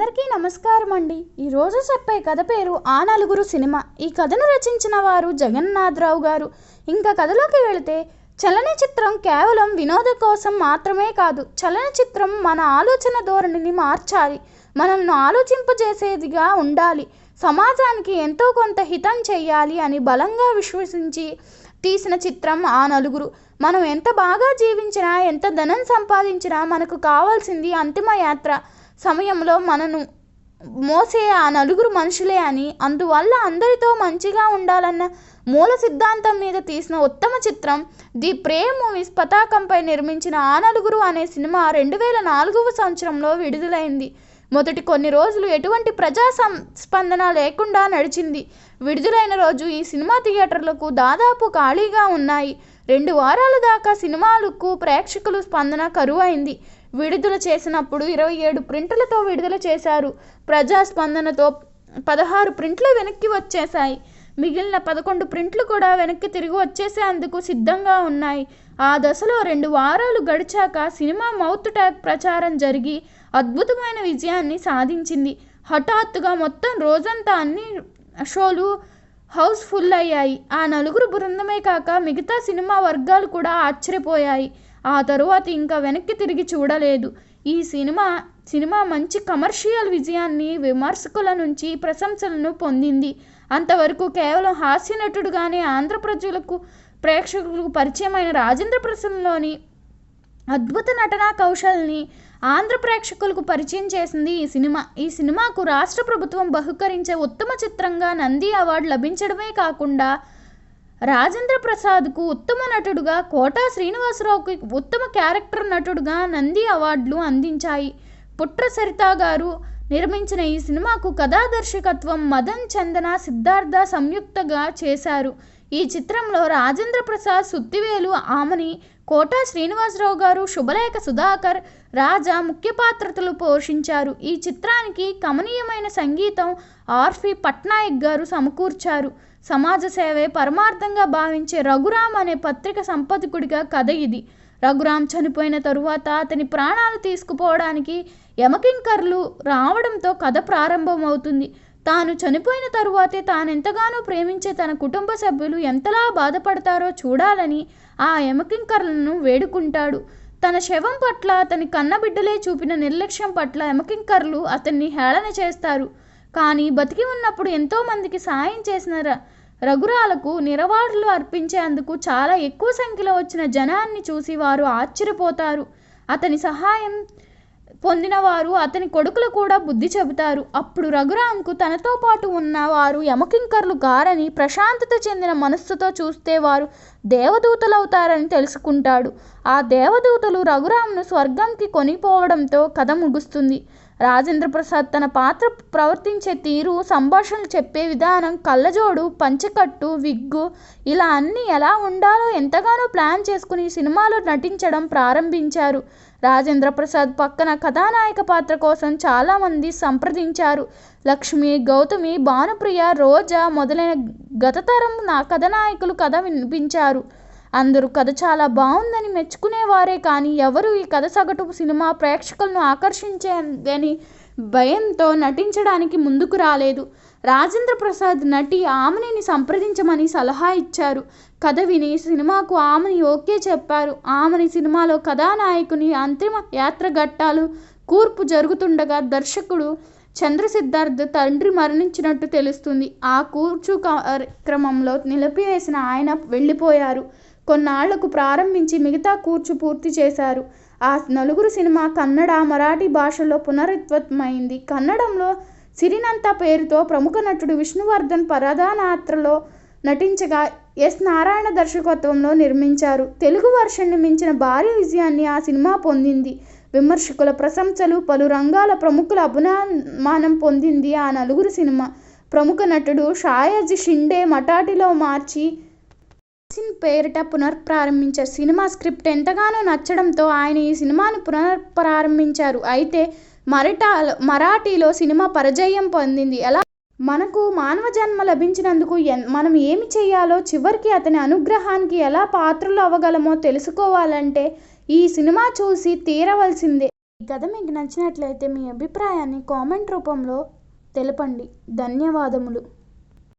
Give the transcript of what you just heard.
అందరికీ నమస్కారం అండి. ఈరోజు చెప్పే కథ పేరు ఆ నలుగురు సినిమా. ఈ కథను రచించిన వారు జగన్నాథరావు గారు. ఇంకా కథలోకి వెళితే, చలనచిత్రం కేవలం వినోదం కోసం మాత్రమే కాదు. చలనచిత్రం మన ఆలోచన ధోరణిని మార్చాలి, మనల్ని ఆలోచింపజేసేదిగా ఉండాలి, సమాజానికి ఎంతో కొంత హితం చేయాలి అని బలంగా విశ్వసించి తీసిన చిత్రం ఆ నలుగురు. మనం ఎంత బాగా జీవించినా, ఎంత ధనం సంపాదించినా మనకు కావాల్సింది అంతిమ యాత్ర సమయంలో మనను మోసే ఆ నలుగురు మనుషులే అని, అందువల్ల అందరితో మంచిగా ఉండాలన్న మూల సిద్ధాంతం మీద తీసిన ఉత్తమ చిత్రం ది ప్రేమ్ మూవీస్ పతాకంపై నిర్మించిన ఆ నలుగురు అనే సినిమా 2004వ సంవత్సరంలో విడుదలైంది. మొదటి కొన్ని రోజులు ఎటువంటి ప్రజా స్పందన లేకుండా నడిచింది. విడుదలైన రోజు ఈ సినిమా థియేటర్లకు దాదాపు ఖాళీగా ఉన్నాయి. 2 వారాల దాకా సినిమాలకు ప్రేక్షకుల స్పందన కరువైంది. విడుదల చేసినప్పుడు 27 ప్రింట్లతో విడుదల చేశారు. ప్రజా స్పందనతో 16 ప్రింట్లు వెనక్కి వచ్చేశాయి. మిగిలిన 11 ప్రింట్లు కూడా వెనక్కి తిరిగి వచ్చేసేందుకు సిద్ధంగా ఉన్నాయి. ఆ దశలో 2 వారాలు గడిచాక సినిమా మౌత్ టాక్ ప్రచారం జరిగి అద్భుతమైన విజయాన్ని సాధించింది. హఠాత్తుగా మొత్తం రోజంతా అన్ని షోలు హౌస్ఫుల్ అయ్యాయి. ఆ నలుగురు బృందమే కాక మిగతా సినిమా వర్గాలు కూడా ఆశ్చర్యపోయాయి. ఆ తరువాత ఇంకా వెనక్కి తిరిగి చూడలేదు. ఈ సినిమా మంచి కమర్షియల్ విజయాన్ని, విమర్శకుల నుంచి ప్రశంసలను పొందింది. అంతవరకు కేవలం హాస్య నటుడుగానే ఆంధ్ర ప్రేక్షకులకు పరిచయమైన రాజేంద్ర ప్రసాద్లోని అద్భుత నటనా కౌశల్ని ఆంధ్ర ప్రేక్షకులకు పరిచయం చేసింది ఈ సినిమా. ఈ సినిమాకు రాష్ట్ర ప్రభుత్వం బహుకరించే ఉత్తమ చిత్రంగా నంది అవార్డు లభించడమే కాకుండా రాజేంద్ర ప్రసాద్కు ఉత్తమ నటుడుగా, కోటా శ్రీనివాసరావుకి ఉత్తమ క్యారెక్టర్ నటుడుగా నంది అవార్డులు అందించాయి. పుట్ర సరిత గారు నిర్మించిన ఈ సినిమాకు కథా దర్శకత్వం మదన్ చందన సిద్ధార్థ సంయుక్తగా చేశారు. ఈ చిత్రంలో రాజేంద్ర ప్రసాద్, సుత్తివేలు ఆమని, కోటా శ్రీనివాసరావు గారు, శుభలేఖ సుధాకర్, రాజా ముఖ్య పాత్రలు పోషించారు. ఈ చిత్రానికి కమనీయమైన సంగీతం ఆర్ఫి పట్నాయక్ గారు సమకూర్చారు. సమాజ సేవే పరమార్థంగా భావించే రఘురామ్ అనే పత్రిక సంపాదకుడిగా కథ ఇది. రఘురామ్ చనిపోయిన తరువాత అతని ప్రాణాలు తీసుకుపోవడానికి యమకింకర్లు రావడంతో కథ ప్రారంభమవుతుంది. తాను చనిపోయిన తరువాతే తానెంతగానో ప్రేమించే తన కుటుంబ సభ్యులు ఎంతలా బాధపడతారో చూడాలని ఆ యమకింకర్లను వేడుకుంటాడు. తన శవం పట్ల, అతని కన్నబిడ్డలే చూపిన నిర్లక్ష్యం పట్ల యమకింకర్లు అతన్ని హేళన చేస్తారు. కానీ బతికి ఉన్నప్పుడు ఎంతోమందికి సాయం చేసిన రఘురాలకు నిరవాళులు అర్పించేందుకు చాలా ఎక్కువ సంఖ్యలో వచ్చిన జనాన్ని చూసి వారు ఆశ్చర్యపోతారు. అతని సహాయం పొందిన వారు అతని కొడుకులు కూడా బుద్ధి చెబుతారు. అప్పుడు రఘురాంకు తనతో పాటు ఉన్న వారు యమకింకర్లు గారని, ప్రశాంతత చెందిన మనస్సుతో చూస్తే వారు దేవదూతలవుతారని తెలుసుకుంటాడు. ఆ దేవదూతలు రఘురాంను స్వర్గంకి కొనిపోవడంతో కథ ముగుస్తుంది. రాజేంద్ర ప్రసాద్ తన పాత్ర ప్రవర్తించే తీరు, సంభాషణలు చెప్పే విధానం, కళ్ళజోడు, పంచెకట్టు, విగ్గు ఇలా అన్నీ ఎలా ఉండాలో ఎంతగానో ప్లాన్ చేసుకుని సినిమాలో నటించడం ప్రారంభించారు. రాజేంద్ర ప్రసాద్ పక్కన కథానాయక పాత్ర కోసం చాలామంది సంప్రదించారు. లక్ష్మి, గౌతమి, భానుప్రియ, రోజా మొదలైన గతతరం కథానాయకులు కథ వినిపించారు. అందరూ కథ చాలా బాగుందని మెచ్చుకునేవారే కానీ ఎవరు ఈ కథ సగటు సినిమా ప్రేక్షకులను ఆకర్షించేదని భయంతో నటించడానికి ముందుకు రాలేదు. రాజేంద్ర ప్రసాద్ నటి ఆమనిని సంప్రదించమని సలహా ఇచ్చారు. కథ విని సినిమాకు ఆమని ఓకే చెప్పారు. ఆమని సినిమాలో కథానాయకుని అంతిమ యాత్ర ఘట్టాలు కూర్పు జరుగుతుండగా దర్శకుడు చంద్రసిద్ధార్థ్ తండ్రి మరణించినట్టు తెలుస్తుంది. ఆ కూర్చు కార్యక్రమంలో నిలిపివేసిన ఆయన వెళ్ళిపోయారు. కొన్నాళ్లకు ప్రారంభించి మిగతా కూర్చు పూర్తి చేశారు. ఆ నలుగురు సినిమా కన్నడ, మరాఠీ భాషల్లో పునరుత్పత్తమైంది. కన్నడంలో సిరినంత పేరుతో ప్రముఖ నటుడు విష్ణువర్ధన్ ప్రధానాత్రలో నటించగా ఎస్ నారాయణ దర్శకత్వంలో నిర్మించారు. తెలుగు వర్షన్ని మించిన భారీ విజయాన్ని ఆ సినిమా పొందింది. విమర్శకుల ప్రశంసలు, పలు రంగాల ప్రముఖుల అభిమానం పొందింది ఆ నలుగురు సినిమా. ప్రముఖ నటుడు షాయాజీ షిండే మరాఠీలో మార్చి పేరిట పునఃప్రారంభించారు. సినిమా స్క్రిప్ట్ ఎంతగానో నచ్చడంతో ఆయన ఈ సినిమాను పునఃప్రారంభించారు. అయితే మరాఠీలో సినిమా పరాజయం పొందింది. ఎలా మనకు మానవ జన్మ లభించినందుకు మనం ఏమి చేయాలో, చివరికి అతని అనుగ్రహానికి ఎలా పాత్రలు అవ్వగలమో తెలుసుకోవాలంటే ఈ సినిమా చూసి తీరవలసిందే. ఈ కథ మీకు నచ్చినట్లయితే మీ అభిప్రాయాన్ని కామెంట్ రూపంలో తెలపండి. ధన్యవాదములు.